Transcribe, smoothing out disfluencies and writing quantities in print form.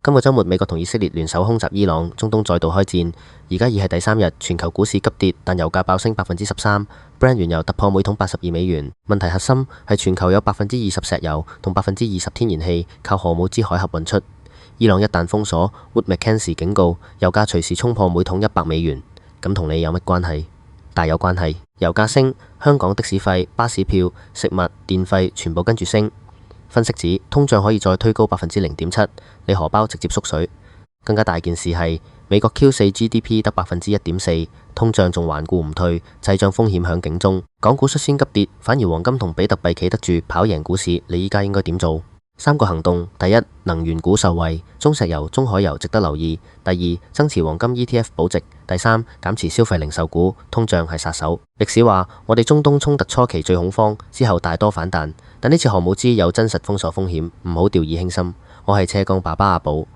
今個週末，美國同以色列聯手空襲伊朗，中東再度開戰。而家已係第3日，全球股市急跌，但油價爆升13%。Brent 原油突破每桶82美元。問題核心係全球有20%石油同20%天然氣靠荷姆茲海峽運出。伊朗一旦封鎖，Wood Mackenzie 警告油價隨時衝破每桶100美元。咁同你有乜關係？大有關係。油價升，香港的士費、巴士票、食物、電費全部跟住升。分析指通脹可以再推高0.7%，你荷包直接縮水。更加大件事係美國 Q4 GDP 得1.4%，通脹仲頑固唔退，滯脹風險響警鐘。港股率先急跌，反而黃金同比特幣企得住，跑贏股市。你依家應該點做？3個行動：第一，能源股受惠，中石油、中海油值得留意；第二，增持黃金 ETF 保值；第三，減持消費零售股，通脹係殺手。歷史話我哋中東衝突初期最恐慌，之後大多反彈，但呢次荷姆茲有真實封鎖風險，唔好掉以輕心。我係斜槓爸爸阿寶。